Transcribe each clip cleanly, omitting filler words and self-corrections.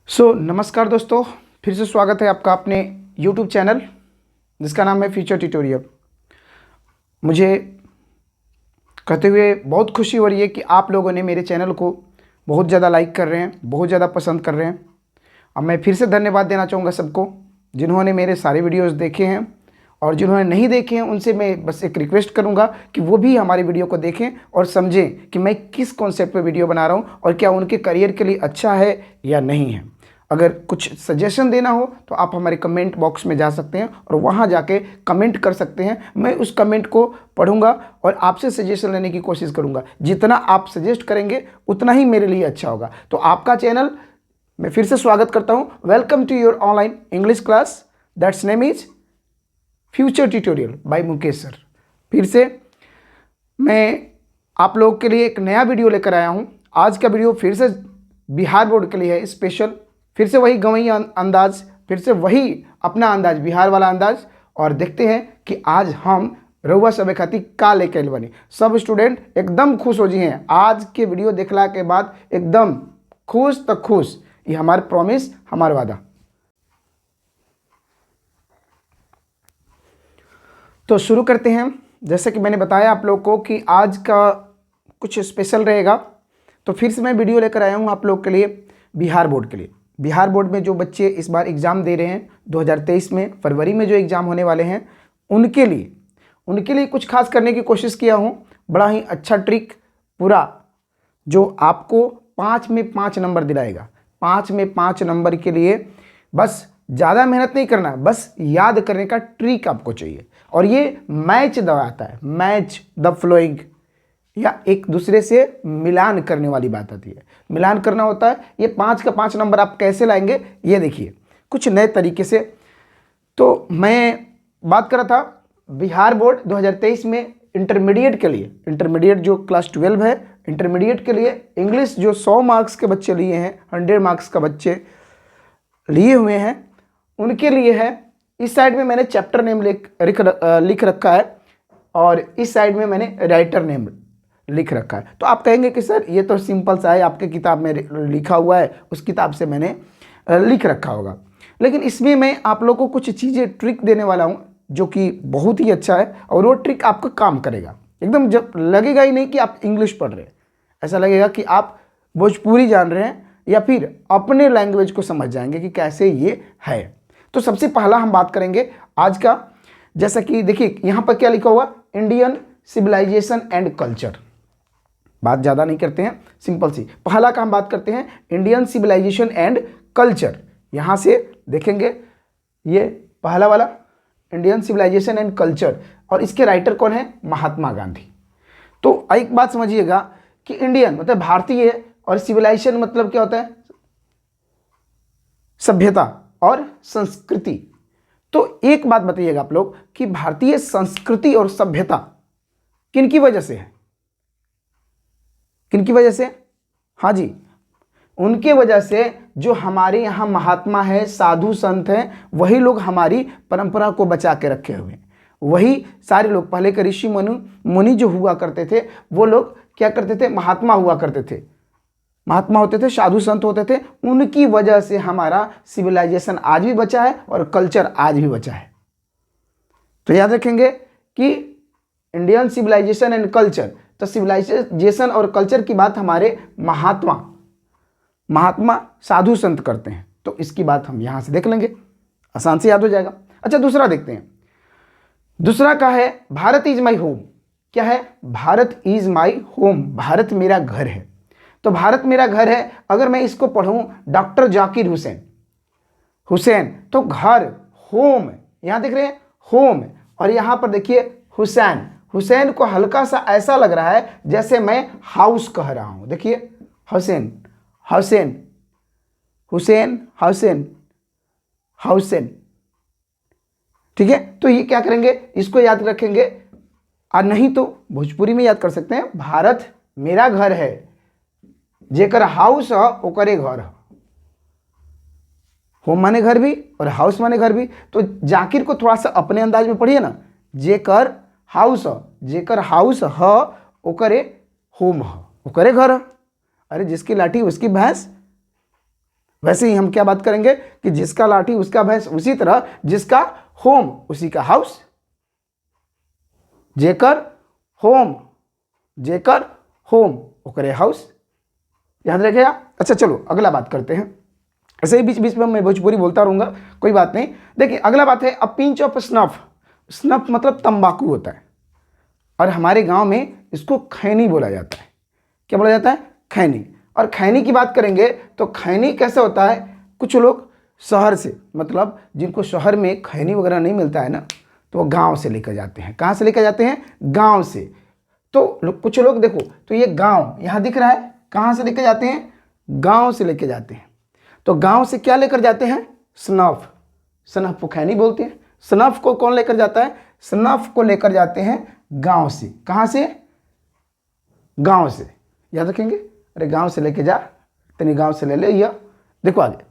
नमस्कार दोस्तों, फिर से स्वागत है आपका अपने YouTube चैनल जिसका नाम है फ्यूचर ट्यूटोरियल। मुझे कहते हुए बहुत खुशी हो रही है कि आप लोगों ने मेरे चैनल को बहुत ज़्यादा लाइक कर रहे हैं, बहुत ज़्यादा पसंद कर रहे हैं। अब मैं फिर से धन्यवाद देना चाहूँगा सबको जिन्होंने मेरे सारे वीडियोज़ देखे हैं, और जिन्होंने नहीं देखे हैं उनसे मैं बस एक रिक्वेस्ट करूंगा कि वो भी हमारी वीडियो को देखें और समझें कि मैं किस कॉन्सेप्ट पे वीडियो बना रहा हूं और क्या उनके करियर के लिए अच्छा है या नहीं है। अगर कुछ सजेशन देना हो तो आप हमारे कमेंट बॉक्स में जा सकते हैं और वहां जाके कमेंट कर सकते हैं। मैं उस कमेंट को पढ़ूंगा और आपसे सजेशन लेने की कोशिश करूंगा। जितना आप सजेस्ट करेंगे उतना ही मेरे लिए अच्छा होगा। तो आपका चैनल मैं फिर से स्वागत करता हूं। Welcome to your online English class that's name is future tutorial by Mukesh sir. फिर से मैं आप लोगों के लिए एक नया वीडियो लेकर आया हूं। आज का वीडियो फिर से बिहार बोर्ड के लिए है स्पेशल। फिर से वही गवई अंदाज, फिर से वही अपना अंदाज, बिहार वाला अंदाज। और देखते हैं कि आज हम रउआ सब खातिर का लेके आइल बनी। सब स्टूडेंट एकदम खुश हो जी हैं आज के वीडियो देखला के बाद, एकदम खुश तो खुश। ये हमारे प्रॉमिस, हमारा वादा। तो शुरू करते हैं। जैसे कि मैंने बताया आप लोग को कि आज का कुछ स्पेशल रहेगा, तो फिर से मैं वीडियो लेकर आया हूँ आप लोग के लिए बिहार बोर्ड के लिए। बिहार बोर्ड में जो बच्चे इस बार एग्ज़ाम दे रहे हैं 2023 में, फरवरी में जो एग्ज़ाम होने वाले हैं, उनके लिए कुछ खास करने की कोशिश किया हूँ। बड़ा ही अच्छा ट्रिक पूरा जो आपको 5 में 5 नंबर दिलाएगा। 5 में 5 नंबर के लिए बस ज़्यादा मेहनत नहीं करना, बस याद करने का ट्रिक आपको चाहिए। और ये मैच दबाता है, मैच द फ्लोइंग, या एक दूसरे से मिलान करने वाली बात आती है। मिलान करना होता है। ये 5 का 5 नंबर आप कैसे लाएंगे ये देखिए कुछ नए तरीके से। तो मैं बात कर रहा था बिहार बोर्ड 2023 में इंटरमीडिएट के लिए, इंटरमीडिएट जो क्लास 12 है, इंटरमीडिएट के लिए इंग्लिश जो 100 मार्क्स के बच्चे लिए हैं, 100 मार्क्स का बच्चे लिए हुए हैं, उनके लिए है। इस साइड में मैंने चैप्टर नेम लिख रखा है और इस साइड में मैंने राइटर नेम लिख रखा है। तो आप कहेंगे कि सर ये तो सिंपल सा है, आपके किताब में लिखा हुआ है, उस किताब से मैंने लिख रखा होगा। लेकिन इसमें मैं आप लोगों को कुछ चीज़ें ट्रिक देने वाला हूँ जो कि बहुत ही अच्छा है, और वो ट्रिक आपको काम करेगा। एकदम जब लगेगा ही नहीं कि आप इंग्लिश पढ़ रहे हैं, ऐसा लगेगा कि आप भोजपुरी जान रहे हैं या फिर अपने लैंग्वेज को समझ जाएंगे कि कैसे ये है। तो सबसे पहला हम बात करेंगे आज का, जैसा कि देखिए यहाँ पर क्या लिखा हुआ, इंडियन सिविलाइजेशन एंड कल्चर। बात ज़्यादा नहीं करते हैं, सिंपल सी पहला का हम बात करते हैं, इंडियन सिविलाइजेशन एंड कल्चर। यहाँ से देखेंगे ये पहला वाला इंडियन सिविलाइजेशन एंड कल्चर, और इसके राइटर कौन है, महात्मा गांधी। तो एक बात समझिएगा कि इंडियन मतलब भारतीय है, और सिविलाइजेशन मतलब क्या होता है, सभ्यता और संस्कृति। तो एक बात बताइएगा आप लोग कि भारतीय संस्कृति और सभ्यता किनकी वजह से है, किनकी वजह से, हाँ जी, उनके वजह से जो हमारे यहाँ महात्मा है, साधु संत हैं, वही लोग हमारी परंपरा को बचा के रखे हुए हैं। वही सारे लोग, पहले के ऋषि मुनि जो हुआ करते थे, वो लोग क्या करते थे, महात्मा हुआ करते थे, महात्मा होते थे, साधु संत होते थे। उनकी वजह से हमारा सिविलाइजेशन आज भी बचा है और कल्चर आज भी बचा है। तो याद रखेंगे कि इंडियन सिविलाइजेशन एंड कल्चर, तो सिविलाइजेशन और कल्चर की बात हमारे महात्मा साधु संत करते हैं। तो इसकी बात हम यहां से देख लेंगे, आसान से याद हो जाएगा। अच्छा, दूसरा देखते हैं। दूसरा का है भारत इज माई होम। क्या है, Bharat is my home, Bharat मेरा घर है। तो भारत मेरा घर है, अगर मैं इसको पढ़ूं डॉक्टर जाकिर हुसैन, तो घर, होम, यहां देख रहे हैं होम, और यहां पर देखिए हुसैन को हल्का सा ऐसा लग रहा है जैसे मैं हाउस कह रहा हूं। देखिए हुसैन, ठीक है। तो ये क्या करेंगे, इसको याद रखेंगे, और नहीं तो भोजपुरी में याद कर सकते हैं, भारत मेरा घर है, जेकर हाउस है ओकरे घर है। होम माने घर भी और हाउस माने घर भी। तो जाकिर को थोड़ा सा अपने अंदाज में पढ़िए ना, जेकर हाउस है ओकरे होम है, ओकरे घर है। अरे जिसकी लाठी उसकी भैंस, वैसे ही हम क्या बात करेंगे कि जिसका लाठी उसका भैंस, उसी तरह जिसका होम उसी का हाउस। जेकर होम, जेकर होम ओकरे हाउस, याद रखिएगा। अच्छा चलो अगला बात करते हैं। ऐसे ही बीच बीच में मैं भोजपुरी बोलता रहूंगा, कोई बात नहीं। देखिए अगला बात है a pinch of snuff. Snuff मतलब तंबाकू होता है, और हमारे गांव में इसको खैनी बोला जाता है। क्या बोला जाता है? खैनी। और खैनी की बात करेंगे तो खैनी कैसे होता है, कुछ लोग शहर से, मतलब जिनको शहर में खैनी वगैरह नहीं मिलता है ना, तो वो गांव से लेकर जाते हैं। कहाँ से लेकर जाते हैं? गांव से। तो कुछ लोग देखो, तो ये गांव यहाँ दिख रहा है, कहाँ से लेकर जाते हैं? गांव से लेकर जाते हैं। तो गांव से क्या लेकर जाते हैं? स्नफ। स्नफ को खैनी बोलते हैं। स्नफ को कौन लेकर जाता है? स्नफ को लेकर जाते हैं गांव से। कहाँ से? गांव से। याद रखेंगे, अरे गांव से लेके जा, तेनी गांव से ले ले या। देखो आगे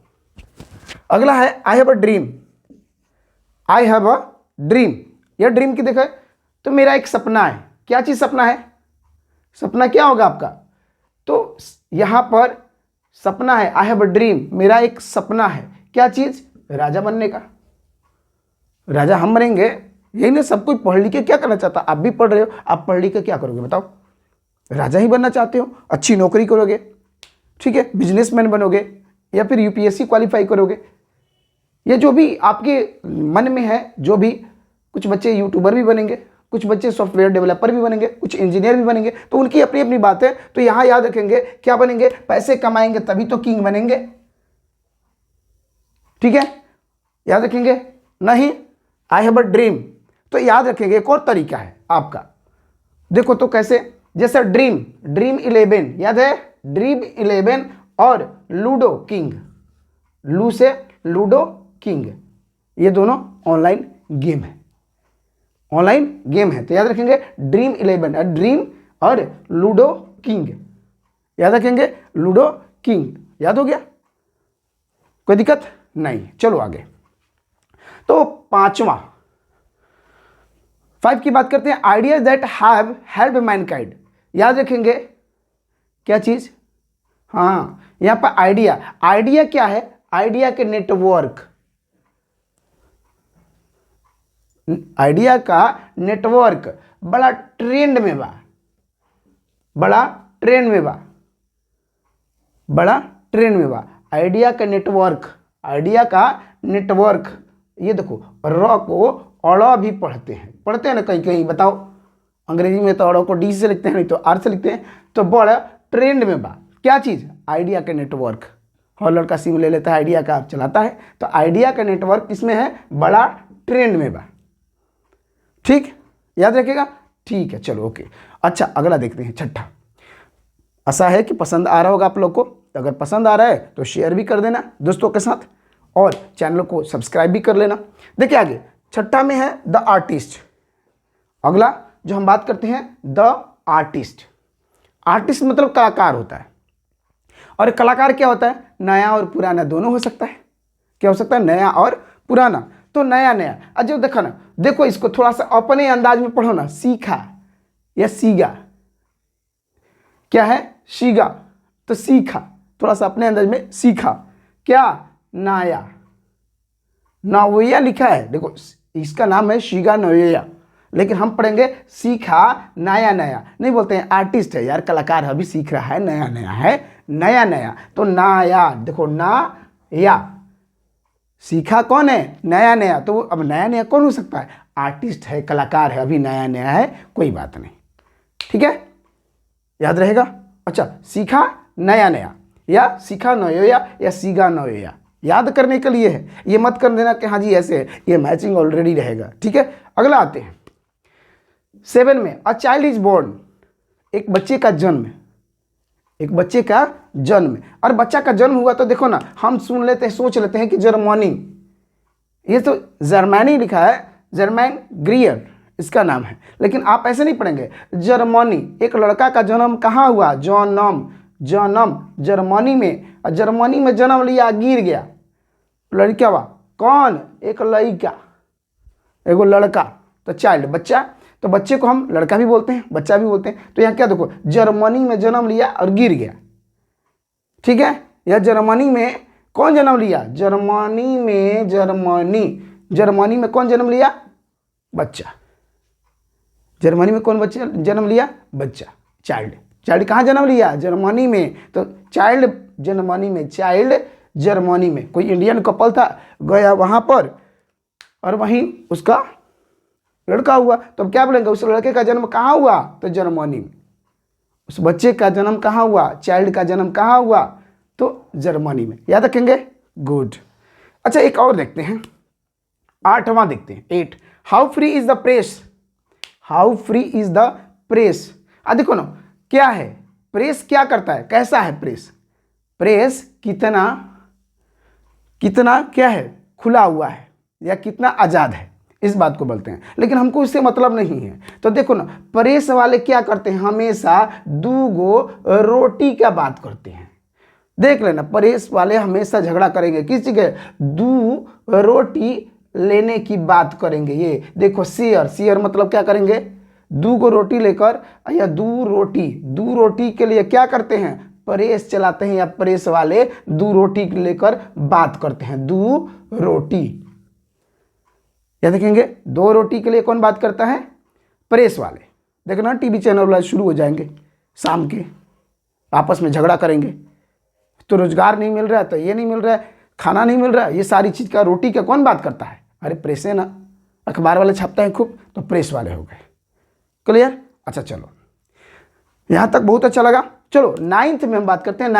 अगला है I have a dream. I have a dream. यह ड्रीम की देखो, तो मेरा एक सपना है। क्या चीज सपना है? सपना क्या होगा आपका? तो यहां पर सपना है, आई हैव अ ड्रीम, मेरा एक सपना है। क्या चीज? राजा बनने का। राजा हम बनेंगे, यही ना। सब कोई पढ़ लिख के क्या करना चाहता? आप भी पढ़ रहे हो, आप पढ़ लिख के क्या करोगे बताओ? राजा ही बनना चाहते हो, अच्छी नौकरी करोगे, ठीक है, बिजनेसमैन बनोगे, या फिर यूपीएससी क्वालिफाई करोगे। ये जो भी आपके मन में है, जो भी, कुछ बच्चे यूट्यूबर भी बनेंगे, कुछ बच्चे सॉफ्टवेयर डेवलपर भी बनेंगे, कुछ इंजीनियर भी बनेंगे, तो उनकी अपनी अपनी बात है। तो यहां याद रखेंगे क्या बनेंगे? पैसे कमाएंगे तभी तो किंग बनेंगे, ठीक है, याद रखेंगे। नहीं, आई हैव अ ड्रीम, तो याद रखेंगे एक और तरीका है आपका। देखो तो कैसे, जैसे ड्रीम, ड्रीम 11 याद है, ड्रीम 11 और लूडो किंग, लू से लूडो किंग, ये दोनों ऑनलाइन गेम है, ऑनलाइन गेम है। तो याद रखेंगे ड्रीम 11, ड्रीम और लूडो किंग, याद रखेंगे लूडो किंग। याद हो गया? कोई दिक्कत नहीं। चलो आगे। तो पांचवा 5 की बात करते हैं, ideas that have helped Mankind. याद रखेंगे क्या चीज? हाँ, यहां पर आइडिया, आइडिया क्या है? आइडिया के नेटवर्क, आइडिया का नेटवर्क बड़ा ट्रेंड में बा, बड़ा ट्रेंड में बा, बड़ा ट्रेंड में बा। आइडिया का नेटवर्क, आइडिया का नेटवर्क। ये देखो र को अड़ा भी पढ़ते हैं ना कहीं कहीं, बताओ। अंग्रेजी में तो अड़ा को डी से लिखते हैं, नहीं तो आर से लिखते हैं। तो बड़ा ट्रेंड में बा क्या चीज? आइडिया का नेटवर्क। और लड़का सिम ले लेता है आइडिया का, आप चलाता है। तो आइडिया का नेटवर्क किसमें है? बड़ा ट्रेंड में बा, ठीक, याद रखिएगा। ठीक है, चलो ओके। अच्छा अगला देखते हैं, छठा। आशा है कि पसंद आ रहा होगा आप लोग को। तो अगर पसंद आ रहा है तो शेयर भी कर देना दोस्तों के साथ, और चैनल को सब्सक्राइब भी कर लेना। देखिए आगे छठा में है द आर्टिस्ट। अगला जो हम बात करते हैं, द आर्टिस्ट। आर्टिस्ट मतलब कलाकार होता है, और कलाकार क्या होता है? नया और पुराना दोनों हो सकता है। क्या हो सकता है? नया और पुराना। तो नया नया, अजब देखो ना, देखो इसको थोड़ा सा अपने अंदाज में पढ़ो ना। सीखा या सीगा, क्या है? सीगा, तो सीखा, थोड़ा सा अपने अंदाज में सीखा। क्या? नाया, नवैया लिखा है, देखो इसका नाम है शीगा नवैया, लेकिन हम पढ़ेंगे सीखा नया नया, नहीं बोलते हैं। आर्टिस्ट है यार, कलाकार है, अभी सीख रहा है, नया नया है, नया नया। तो नाया, देखो ना या, सीखा कौन है? नया नया। तो अब नया नया कौन हो सकता है? आर्टिस्ट है, कलाकार है, अभी नया नया है, कोई बात नहीं, ठीक है, याद रहेगा। अच्छा, सीखा नया नया, या सीखा नवैया, या सीगा नवैया, याद करने के लिए है। ये मत कर देना कि हाँ जी ऐसे है, ये मैचिंग ऑलरेडी रहेगा, ठीक है। अगला आते हैं 7 में, अ चाइल्ड इज बोर्न। एक बच्चे का जन्म, एक बच्चे का जन्म। और बच्चा का जन्म हुआ तो देखो ना, हम सुन लेते हैं, सोच लेते हैं कि जर्मनी, ये तो जर्मनी लिखा है, जर्मैन ग्रियर इसका नाम है, लेकिन आप ऐसे नहीं पढ़ेंगे, जर्मनी। एक लड़का का जन्म कहाँ हुआ? जन्म, जन्म जर्मनी में, और जर्मनी में जन्म लिया, गिर गया, लड़का हुआ। कौन? एक लड़का, एगो लड़का, तो चाइल्ड, बच्चा। तो बच्चे को हम लड़का भी बोलते हैं, बच्चा भी बोलते हैं। तो यहाँ क्या देखो, जर्मनी में जन्म लिया और गिर गया, ठीक है। या जर्मनी में कौन जन्म लिया? जर्मनी में, जर्मनी में कौन जन्म लिया? बच्चा। जर्मनी में कौन बच्चा जन्म लिया? बच्चा, चाइल्ड कहाँ जन्म लिया? जर्मनी में। तो चाइल्ड जर्मनी में, चाइल्ड जर्मनी में। कोई इंडियन कपल था, गया वहाँ पर और वहीं उसका लड़का हुआ, तो अब क्या बोलेंगे? उस लड़के का जन्म कहाँ हुआ? तो जर्मनी में। उस बच्चे का जन्म कहाँ हुआ? चाइल्ड का जन्म कहाँ हुआ? तो जर्मनी में। याद रखेंगे? गुड। अच्छा, एक और देखते हैं, 8वां देखते हैं, 8। How free is the press? How free is the press? देखो ना, क्या है प्रेस? क्या करता है? कैसा है प्रेस? प्रेस कितना क्या है? खुला हुआ है या कितना आज़ाद है, इस बात को बोलते हैं। लेकिन हमको इससे मतलब नहीं है। तो देखो ना, प्रेस वाले क्या करते हैं? हमेशा 2 गो रोटी का बात करते हैं। देख लेना, प्रेस वाले हमेशा झगड़ा करेंगे किस चीज़ के? 2 रोटी लेने की बात करेंगे। ये देखो, शेयर मतलब क्या करेंगे? 2 गो रोटी लेकर या 2 रोटी के लिए क्या करते हैं? प्रेस चलाते हैं, या प्रेस वाले 2 रोटी लेकर बात करते हैं। 2 रोटी, या देखेंगे 2 रोटी के लिए कौन बात करता है? प्रेस वाले। देखना, टीवी चैनल वाले शुरू हो जाएंगे शाम के, आपस में झगड़ा करेंगे। तो रोजगार नहीं मिल रहा है, तो ये नहीं मिल रहा है, खाना नहीं मिल रहा है, ये सारी चीज़ का रोटी का कौन बात करता है? अरे प्रेस है ना। अखबार वाले छापते हैं खूब, तो प्रेस वाले हो गए। क्लियर? अच्छा, चलो यहाँ तक बहुत अच्छा लगा। चलो 9th में हम बात करते हैं।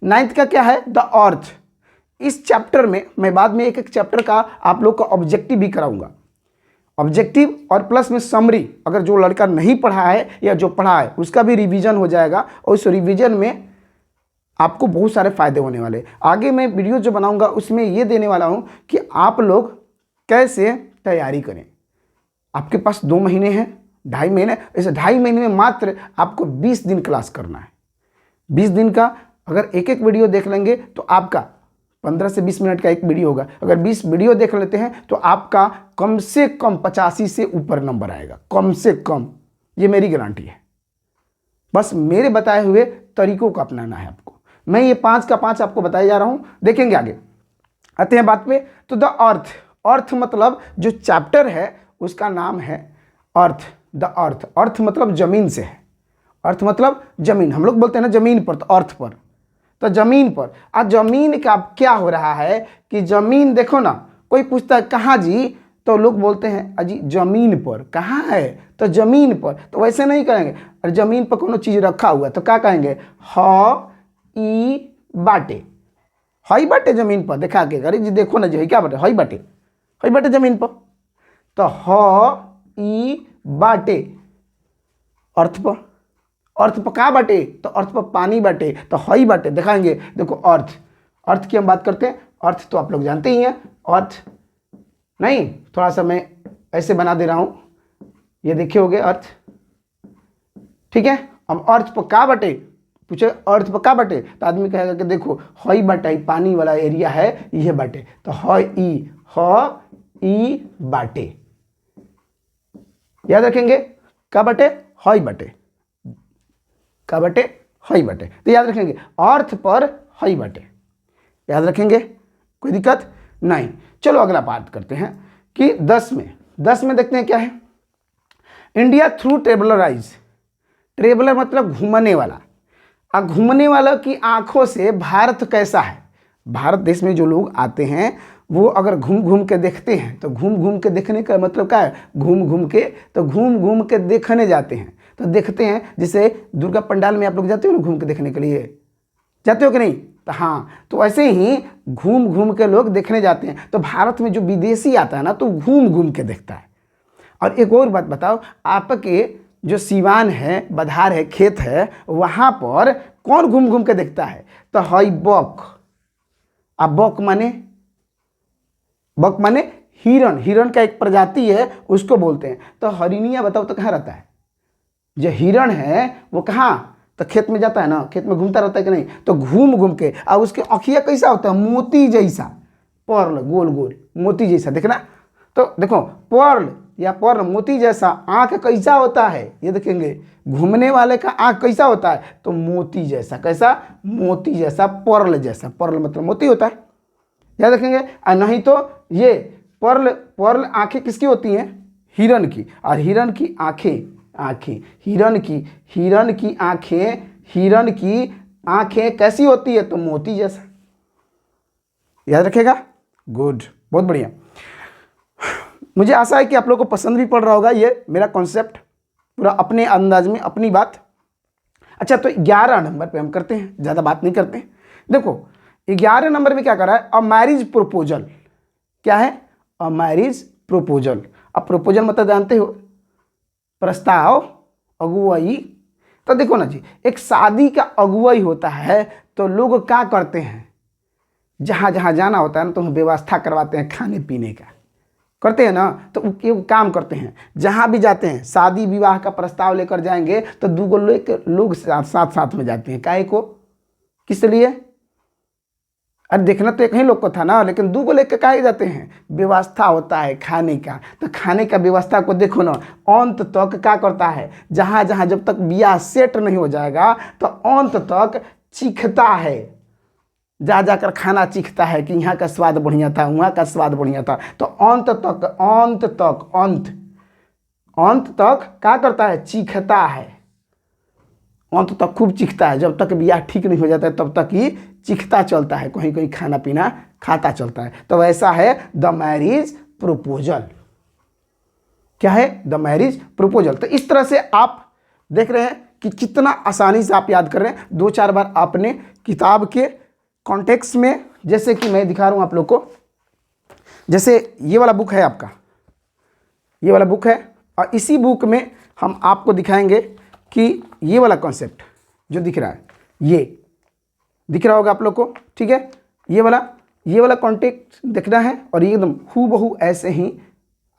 9th का क्या है? The earth. इस चैप्टर में मैं बाद में एक चैप्टर का आप लोग का ऑब्जेक्टिव भी कराऊंगा। ऑब्जेक्टिव और प्लस में समरी, अगर जो लड़का नहीं पढ़ा है या जो पढ़ा है उसका भी रिवीजन हो जाएगा, और उस रिवीजन में आपको बहुत सारे फायदे होने वाले। आगे मैं वीडियो जो बनाऊंगा उसमें ये देने वाला हूं कि आप लोग कैसे तैयारी करें। आपके पास 2 महीने हैं, 2.5 महीने। इस 2.5 महीने में मात्र आपको 20 दिन क्लास करना है। 20 दिन का अगर एक वीडियो देख लेंगे तो आपका 15 से 20 मिनट का एक वीडियो होगा। अगर 20 वीडियो देख लेते हैं तो आपका कम से कम 85 से ऊपर नंबर आएगा, कम से कम। ये मेरी गारंटी है। बस मेरे बताए हुए तरीकों को अपनाना है आपको। मैं ये 5 का 5 आपको बताया जा रहा हूं। देखेंगे आगे, आते हैं बात पे। तो द अर्थ मतलब जो चैप्टर है उसका नाम है अर्थ। द अर्थ मतलब जमीन से है। अर्थ मतलब जमीन, हम लोग बोलते हैं ना जमीन पर, तो अर्थ पर, तो जमीन पर। आज जमीन का क्या हो रहा है कि जमीन देखो ना, कोई पूछता है कहाँ जी, तो लोग बोलते हैं अजी जमीन पर। कहाँ है? तो जमीन पर। तो वैसे नहीं कहेंगे। और जमीन पर कोनो चीज़ रखा हुआ तो क्या कहेंगे? ई बाटे, हई बाटे जमीन पर दिखा के। अरे जी देखो ना जी, क्या बाटे? हई बाटे जमीन पर। तो ई बाटे अर्थ पर। अर्थ पर कहाँ बाटे? तो अर्थ पर पानी बाटे, तो हई बाटे दिखाएंगे। देखो अर्थ की हम बात करते हैं। अर्थ तो आप लोग जानते ही हैं। अर्थ नहीं, थोड़ा सा मैं ऐसे बना दे रहा हूं, ये देखे होगे अर्थ। ठीक है, अब अर्थ पर का बाटे पूछे, अर्थ पर का बाटे, तो आदमी कहेगा कि देखो हई बाटे, पानी वाला एरिया है, ये बाटे। तो हई बाटे, याद रखेंगे। का बाटे? हई बाटे। का बाटे? हई बाटे। तो याद रखेंगे अर्थ पर हई बाटे, याद रखेंगे, कोई दिक्कत नहीं। चलो अगला बात करते हैं कि 10 में देखते हैं क्या है। India through traveller eyes. Traveller मतलब घूमने वाला। घूमने वाला की आंखों से भारत कैसा है? भारत देश में जो लोग आते हैं वो अगर घूम घूम के देखते हैं, तो घूम घूम के देखने का मतलब क्या है? घूम घूम के देखने जाते हैं, तो देखते हैं। जैसे दुर्गा पंडाल में आप लोग जाते हो ना घूम के देखने के लिए, जाते हो कि नहीं? तो हाँ, तो ऐसे ही घूम घूम के लोग देखने जाते हैं। तो भारत में जो विदेशी आता है ना, तो घूम घूम के देखता है। और एक और बात बताओ, आपके जो सीवान है, बधार है, खेत है, वहाँ पर कौन घूम घूम के देखता है? तो हई बक। अब बक माने हिरण का एक प्रजाति है, उसको बोलते हैं। तो हरिणिया बताओ तो कहाँ रहता है? जो हिरण है वो कहाँ? तो खेत में जाता है ना, खेत में घूमता रहता है कि नहीं? तो घूम घूम के। और उसके आँखिया कैसा होता है? मोती जैसा, पर्ल, गोल गोल मोती जैसा, देखना। तो देखो पर्ल या पर्ल, मोती जैसा आँख कैसा होता है, ये देखेंगे घूमने वाले का आँख कैसा होता है, तो मोती जैसा। कैसा? मोती जैसा, पर्ल जैसा। पर्ल मतलब मोती होता है, याद रखेंगे। और नहीं तो ये पर्ल आँखें किसकी होती हैं? हिरन की। और हिरन की आँखें हिरन की आँखें कैसी होती है? तो मोती जैसा। याद रखेगा? गुड, बहुत बढ़िया। मुझे आशा है कि आप लोगों को पसंद भी पड़ रहा होगा ये मेरा कॉन्सेप्ट, पूरा अपने अंदाज में, अपनी बात। अच्छा, तो 11 नंबर पे हम करते हैं, ज़्यादा बात नहीं करते हैं। देखो 11 नंबर में क्या कर रहा है? A marriage proposal. क्या है? A marriage proposal. अब प्रपोजल मतलब जानते हो, प्रस्ताव, अगुवाई। तो देखो ना जी, एक शादी का अगुवाई होता है तो लोग क्या करते हैं? जहाँ जहाँ जाना होता है ना, तो व्यवस्था करवाते हैं खाने पीने का, करते हैं ना। तो वो काम करते हैं, जहाँ भी जाते हैं, शादी विवाह का प्रस्ताव लेकर जाएंगे तो दो लोग साथ में जाते हैं। काहे को? किस लिए? अरे देखना तो एक ही लोग को था ना, लेकिन दो लेकर काहे जाते हैं? व्यवस्था होता है खाने का। तो खाने का व्यवस्था को देखो ना, अंत तक क्या करता है? जहाँ जहाँ जब तक ब्याह सेट नहीं हो जाएगा तो अंत तक चीखता है, जा जाकर खाना चीखता है कि यहाँ का स्वाद बढ़िया था, वहाँ का स्वाद बढ़िया था। तो अंत तक क्या करता है? चीखता है। अंत तक खूब चीखता है, जब तक ब्याह ठीक नहीं हो जाता है तब तक ही चीखता चलता है, कहीं कहीं खाना पीना खाता चलता है। तो वैसा है द मैरिज प्रपोजल। क्या है? The marriage proposal. तो इस तरह से आप देख रहे हैं कि कितना आसानी से आप याद कर रहे हैं। 2-4 बार आपने किताब के कॉन्टेक्स्ट में, जैसे कि मैं दिखा रहा हूं आप लोग को, जैसे ये वाला बुक है आपका, ये वाला बुक है, और इसी बुक में हम आपको दिखाएंगे कि ये वाला कॉन्सेप्ट जो दिख रहा है, ये दिख रहा होगा आप लोग को, ठीक है। ये वाला कॉन्टेक्स्ट देखना है, और ये एकदम हूबहू ऐसे ही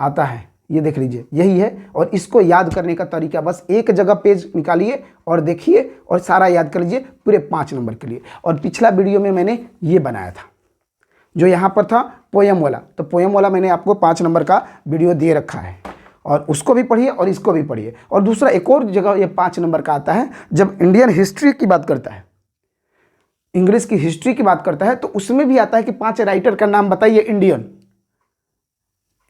आता है, ये देख लीजिए, यही है। और इसको याद करने का तरीका, बस एक जगह पेज निकालिए और देखिए और सारा याद कर लीजिए पूरे 5 नंबर के लिए। और पिछला वीडियो में मैंने ये बनाया था, जो यहाँ पर था पोयम वाला, तो पोयम वाला मैंने आपको 5 नंबर का वीडियो दे रखा है, और उसको भी पढ़िए और इसको भी पढ़िए। और दूसरा एक और जगह ये 5 नंबर का आता है, जब इंडियन हिस्ट्री की बात करता है, इंग्लिश की हिस्ट्री की बात करता है, तो उसमें भी आता है कि 5 राइटर का नाम बताइए,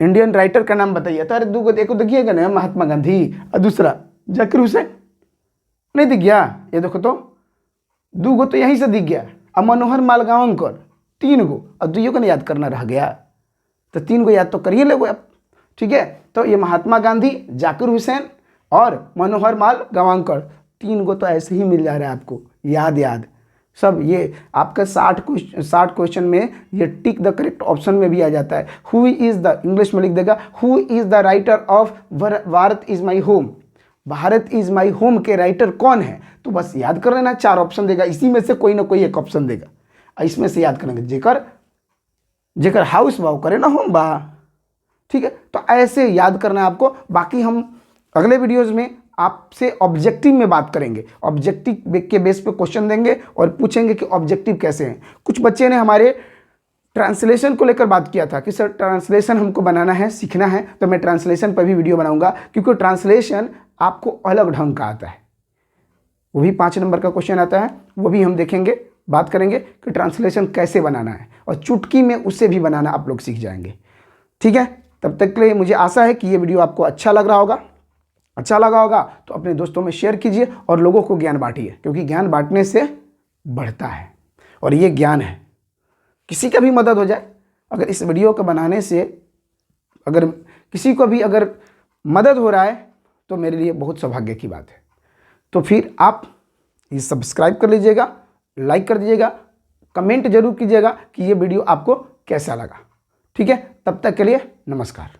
इंडियन राइटर का नाम बताइए। तो अरे देखो देखिएगा ना, महात्मा गांधी, और दूसरा जाकिर हुसैन, नहीं दिख गया? ये देखो तो 2 तो यहीं से दिख गया। अब मनोहर माल गावंकर 3 और 2 को नहीं याद करना रह गया, तो 3 याद तो करिए लोग आप, ठीक है। तो ये महात्मा गांधी, जाकिर हुसैन और मनोहर माल गावंकर, 3 तो ऐसे ही मिल जा रहा है आपको, याद सब। ये आपका 60 क्वेश्चन में ये टिक द करेक्ट ऑप्शन में भी आ जाता है। हु इज़ द, इंग्लिश में लिख देगा, who is the writer of Bharat is my home, Bharat is my home के राइटर कौन है? तो बस याद कर लेना, 4 ऑप्शन देगा, इसी में से कोई ना कोई एक ऑप्शन देगा, इसमें से याद करेंगे। जेकर हाउस बा करे ना होम बा, ठीक है। तो ऐसे याद करना है आपको। बाकी हम अगले वीडियोज़ में आपसे ऑब्जेक्टिव में बात करेंगे, ऑब्जेक्टिव के बेस पे क्वेश्चन देंगे और पूछेंगे कि ऑब्जेक्टिव कैसे हैं। कुछ बच्चे ने हमारे ट्रांसलेशन को लेकर बात किया था कि सर ट्रांसलेशन हमको बनाना है, सीखना है, तो मैं ट्रांसलेशन पर भी वीडियो बनाऊंगा, क्योंकि ट्रांसलेशन आपको अलग ढंग का आता है। वो भी 5 नंबर का क्वेश्चन आता है, वो भी हम देखेंगे, बात करेंगे कि ट्रांसलेशन कैसे बनाना है, और चुटकी में उससे भी बनाना आप लोग सीख जाएंगे, ठीक है। तब तक के लिए मुझे आशा है कि ये वीडियो आपको अच्छा लगा होगा तो अपने दोस्तों में शेयर कीजिए और लोगों को ज्ञान बांटिए, क्योंकि ज्ञान बांटने से बढ़ता है, और ये ज्ञान है। किसी का भी मदद हो जाए, अगर इस वीडियो को बनाने से अगर किसी को भी अगर मदद हो रहा है तो मेरे लिए बहुत सौभाग्य की बात है। तो फिर आप ये सब्सक्राइब कर लीजिएगा, लाइक कर दीजिएगा, कमेंट जरूर कीजिएगा कि ये वीडियो आपको कैसा लगा, ठीक है। तब तक के लिए नमस्कार।